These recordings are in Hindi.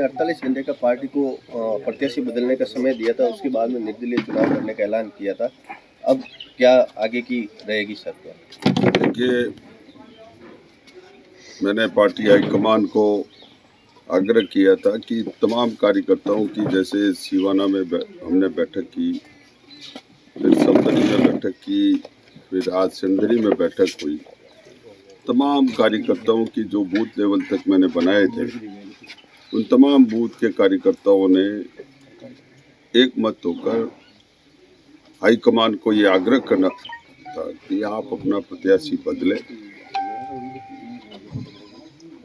48 घंटे का पार्टी को प्रत्याशी बदलने का समय दिया था, उसके बाद में निर्दलीय चुनाव करने का ऐलान किया था। अब क्या आगे की रहेगी सरकार? देखिए, मैंने पार्टी हाईकमान को आग्रह किया था कि तमाम कार्यकर्ताओं की, जैसे सिवाना में हमने बैठक की, फिर सप्तरी में बैठक की, फिर आज सिंदरी में बैठक हुई। तमाम कार्यकर्ताओं की जो बूथ लेवल तक मैंने बनाए थे, उन तमाम बूथ के कार्यकर्ताओं ने एक मत होकर हाईकमान को ये आग्रह करना था कि आप अपना प्रत्याशी बदलें।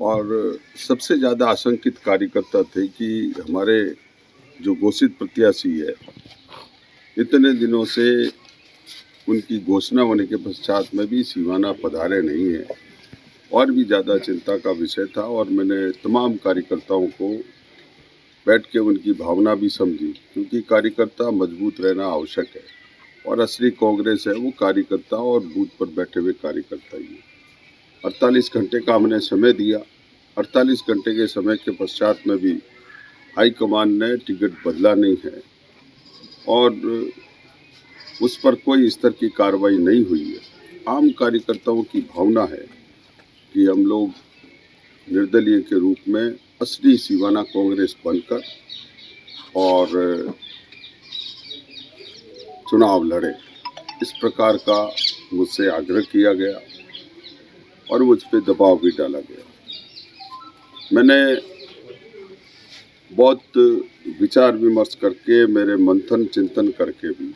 और सबसे ज़्यादा आशंकित कार्यकर्ता थे कि हमारे जो घोषित प्रत्याशी है, इतने दिनों से उनकी घोषणा होने के पश्चात में भी सिवाना पधारे नहीं है, और भी ज़्यादा चिंता का विषय था। और मैंने तमाम कार्यकर्ताओं को बैठ के उनकी भावना भी समझी, क्योंकि कार्यकर्ता मजबूत रहना आवश्यक है, और असली कांग्रेस है वो कार्यकर्ता और बूथ पर बैठे हुए कार्यकर्ता ही है। 48 घंटे का हमने समय दिया। 48 घंटे के समय के पश्चात में भी हाईकमान ने टिकट बदला नहीं है, और उस पर कोई इस तरह की कार्रवाई नहीं हुई है। आम कार्यकर्ताओं की भावना है कि हम लोग निर्दलीय के रूप में असली सिवाना कांग्रेस बनकर और चुनाव लड़े, इस प्रकार का मुझसे आग्रह किया गया और मुझ पर दबाव भी डाला गया। मैंने बहुत विचार विमर्श करके, मेरे मंथन चिंतन करके भी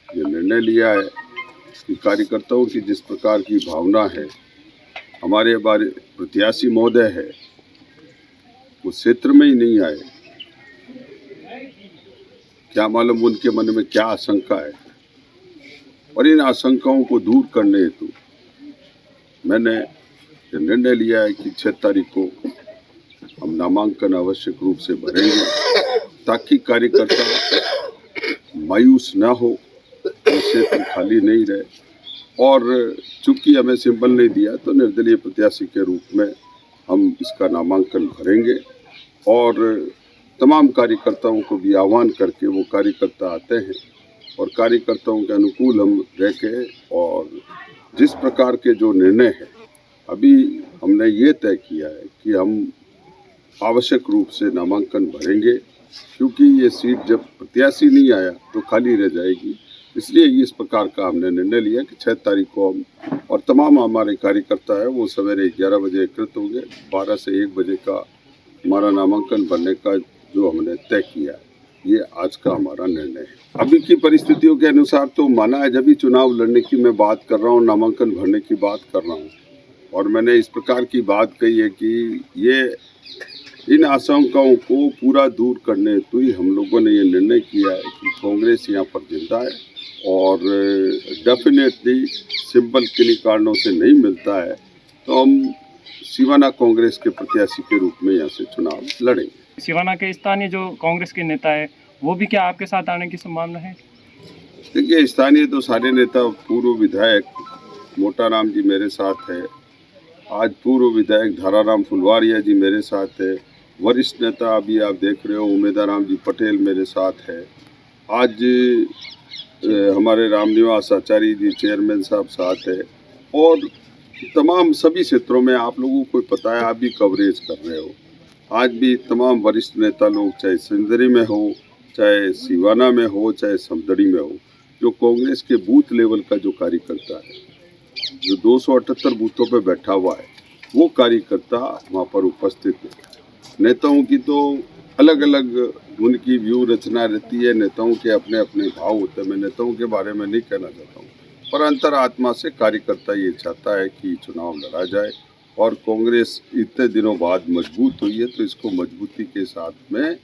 ये निर्णय लिया है कि कार्यकर्ताओं की जिस प्रकार की भावना है, हमारे प्रत्याशी महोदय है वो क्षेत्र में ही नहीं आए। क्या मालूम उनके मन में क्या आशंका है, और इन आशंकाओं को दूर करने हेतु मैंने निर्णय लिया है कि 6 तारीख को हम नामांकन आवश्यक रूप से भरेंगे, ताकि कार्यकर्ता मायूस ना हो, क्षेत्र खाली नहीं रहे। और चूंकि हमें सिंबल नहीं दिया, तो निर्दलीय प्रत्याशी के रूप में हम इसका नामांकन भरेंगे, और तमाम कार्यकर्ताओं को भी आह्वान करके वो कार्यकर्ता आते हैं, और कार्यकर्ताओं के अनुकूल हम रह के, और जिस प्रकार के जो निर्णय है, अभी हमने ये तय किया है कि हम आवश्यक रूप से नामांकन भरेंगे, क्योंकि ये सीट जब प्रत्याशी नहीं आया तो खाली रह जाएगी। इसलिए इस प्रकार का हमने निर्णय लिया कि 6 तारीख को हम, और तमाम हमारे कार्यकर्ता है वो सवेरे 11 बजे एकत्रित होंगे। 12 से 1 बजे का हमारा नामांकन भरने का जो हमने तय किया है, ये आज का हमारा निर्णय है। अभी की परिस्थितियों के अनुसार तो माना है, जब भी चुनाव लड़ने की मैं बात कर रहा हूँ, नामांकन भरने की बात कर रहा हूँ, और मैंने इस प्रकार की बात कही है कि ये इन आशंकाओं को पूरा दूर करने तो ही हम लोगों ने ये निर्णय किया है कि कांग्रेस यहाँ पर जिंदा है, और डेफिनेटली सिंबल किन्हीं कारणों से नहीं मिलता है तो हम सिवाना कांग्रेस के प्रत्याशी के रूप में यहाँ से चुनाव लड़ेंगे। सिवाना के स्थानीय जो कांग्रेस के नेता है, वो भी क्या आपके साथ आने की संभावना है? देखिए, स्थानीय तो सारे नेता, पूर्व विधायक मोटाराम जी मेरे साथ है, आज पूर्व विधायक धाराराम फुलवारिया जी मेरे साथ है, वरिष्ठ नेता अभी आप देख रहे हो उमेदाराम जी पटेल मेरे साथ है, आज हमारे रामनिवास आचार्य जी चेयरमैन साहब साथ है, और तमाम सभी क्षेत्रों में आप लोगों को पता है, आप भी कवरेज कर रहे हो। आज भी तमाम वरिष्ठ नेता लोग, चाहे सिंदरी में हो, चाहे सिवाना में हो, चाहे समदड़ी में हो, जो कांग्रेस के बूथ लेवल का जो कार्यकर्ता है, जो 278 बूथों पे बैठा हुआ है, वो कार्यकर्ता वहाँ पर उपस्थित है। नेताओं की तो अलग अलग उनकी व्यू रचना रहती है, नेताओं के अपने अपने भाव होते हैं, मैं नेताओं के बारे में नहीं कहना चाहता हूँ, पर अंतरात्मा से कार्यकर्ता ये चाहता है कि चुनाव लड़ा जाए, और कांग्रेस इतने दिनों बाद मजबूत हुई है, तो इसको मजबूती के साथ में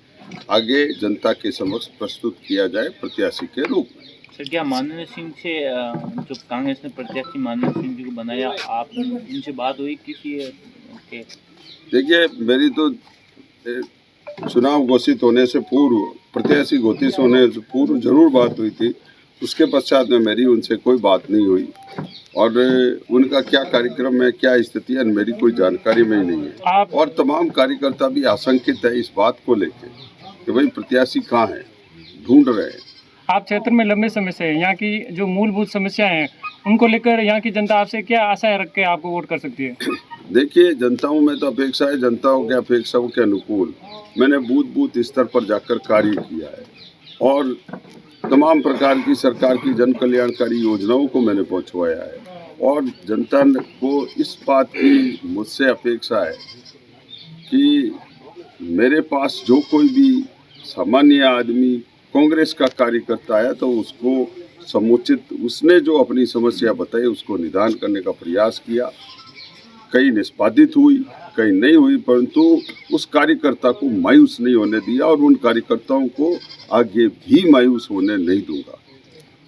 आगे जनता के समक्ष प्रस्तुत किया जाए प्रत्याशी के रूप में। सर, क्या माननीय सिंह से जो कांग्रेस ने प्रत्याशी माननीय सिंह जी को बनाया, आप उनसे बात हुई किसी के? देखिए, मेरी तो चुनाव घोषित होने से पूर्व, प्रत्याशी घोषित होने से पूर्व जरूर बात हुई थी, उसके पश्चात में मेरी उनसे कोई बात नहीं हुई और उनका क्या कार्यक्रम है, क्या स्थिति है, मेरी कोई जानकारी में ही नहीं है। आप और तमाम कार्यकर्ता भी आशंकित है इस बात को लेकर कि भाई प्रत्याशी कहाँ है, ढूंढ रहे हैं। आप क्षेत्र में लंबे समय से यहाँ की जो मूलभूत समस्याएं हैं उनको लेकर यहाँ की जनता आपसे क्या आशाएं रख के आपको वोट कर सकती है? देखिए, जनताओं में तो अपेक्षा है, जनताओं के अपेक्षाओं के अनुकूल मैंने बूथ बूथ स्तर पर जाकर कार्य किया है और तमाम प्रकार की सरकार की जन कल्याणकारी योजनाओं को मैंने पहुंचवाया है और जनता को इस बात की मुझसे अपेक्षा है कि मेरे पास जो कोई भी सामान्य आदमी कांग्रेस का कार्यकर्ता आया तो उसको समुचित, उसने जो अपनी समस्या बताई उसको निदान करने का प्रयास किया। कई निष्पादित हुई, कई नहीं हुई, परंतु उस कार्यकर्ता को मायूस नहीं होने दिया और उन कार्यकर्ताओं को आगे भी मायूस होने नहीं दूंगा।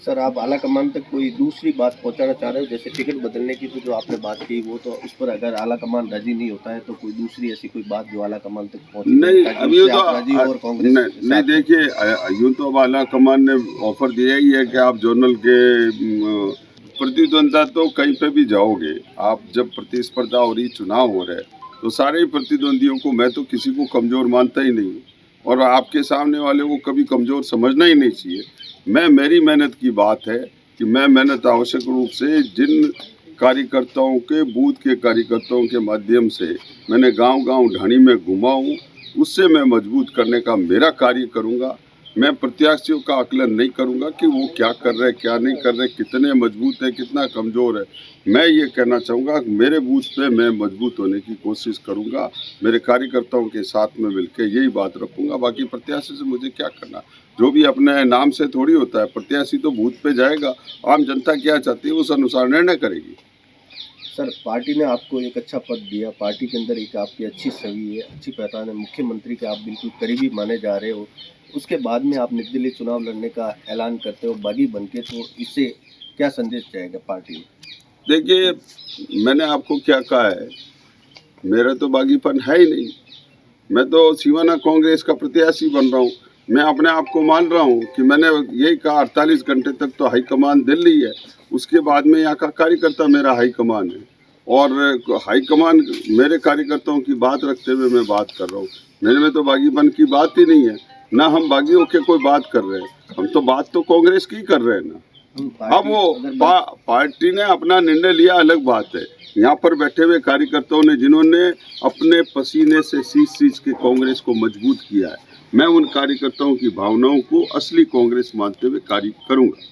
सर, आप आला कमान तक कोई दूसरी बात पहुंचाना चाह रहे हो? जैसे टिकट बदलने की तो जो आपने बात की वो तो उस पर अगर आला कमान राजी नहीं होता है तो कोई दूसरी ऐसी कोई बात जो आला कमान तक पहुंचे नहीं, ताकि अभी उससे तो आप राजी हो और कांग्रेस के नहीं, साथ- देखिए, यूँ तो अब आला कमान ने ऑफर दिया ही है कि आप जोनल के प्रतिद्वंद्विता तो कहीं पे भी जाओगे। आप जब प्रतिस्पर्धा हो रही, चुनाव हो रहे, तो सारे ही प्रतिद्वंदियों को, मैं तो किसी को कमज़ोर मानता ही नहीं हूँ और आपके सामने वाले को कभी कमज़ोर समझना ही नहीं चाहिए। मेरी मेहनत की बात है कि मैं मेहनत आवश्यक रूप से जिन कार्यकर्ताओं के, बूथ के कार्यकर्ताओं के माध्यम से मैंने गांव-गांव ढाणी में घुमा हूँ, उससे मैं मजबूत करने का मेरा कार्य करूँगा। मैं प्रत्याशियों का आकलन नहीं करूँगा कि वो क्या कर रहे, क्या नहीं कर रहे, कितने मजबूत है, कितना कमज़ोर है। मैं ये कहना चाहूँगा कि मेरे बूथ पे मैं मजबूत होने की कोशिश करूँगा, मेरे कार्यकर्ताओं के साथ में मिलकर यही बात रखूँगा। बाकी प्रत्याशी से मुझे क्या करना, जो भी अपने नाम से थोड़ी होता है। प्रत्याशी तो बूथ पे जाएगा, आम जनता क्या चाहती है उस अनुसार निर्णय करेगी। सर, पार्टी ने आपको एक अच्छा पद दिया, पार्टी के अंदर एक आपकी अच्छी छवि है, अच्छी पहचान है, मुख्यमंत्री के आप बिल्कुल करीबी माने जा रहे हो। उसके बाद में आप निर्दलीय चुनाव लड़ने का ऐलान करते हो बागी बनके, तो इससे क्या संदेश जाएगा पार्टी में? देखिए, मैंने आपको क्या कहा है, मेरा तो बागीपन है ही नहीं। मैं तो शिवसेना कांग्रेस का प्रत्याशी बन रहा हूँ। मैं अपने आप को मान रहा हूँ कि मैंने यही कहा 48 घंटे तक तो हाईकमान दिल्ली है, उसके बाद में यहाँ का कार्यकर्ता मेरा हाईकमान है और हाईकमान मेरे कार्यकर्ताओं की बात रखते हुए मैं बात कर रहा हूँ। मेरे में तो बागीपन की बात ही नहीं है, ना हम बागी होके कोई बात कर रहे हैं, हम तो बात तो कांग्रेस की कर रहे हैं ना। अब वो पार्टी ने अपना निर्णय लिया, अलग बात है। यहाँ पर बैठे हुए कार्यकर्ताओं ने जिन्होंने अपने पसीने से सींच के कांग्रेस को मजबूत किया है, मैं उन कार्यकर्ताओं की भावनाओं को असली कांग्रेस मानते हुए कार्य करूँगा।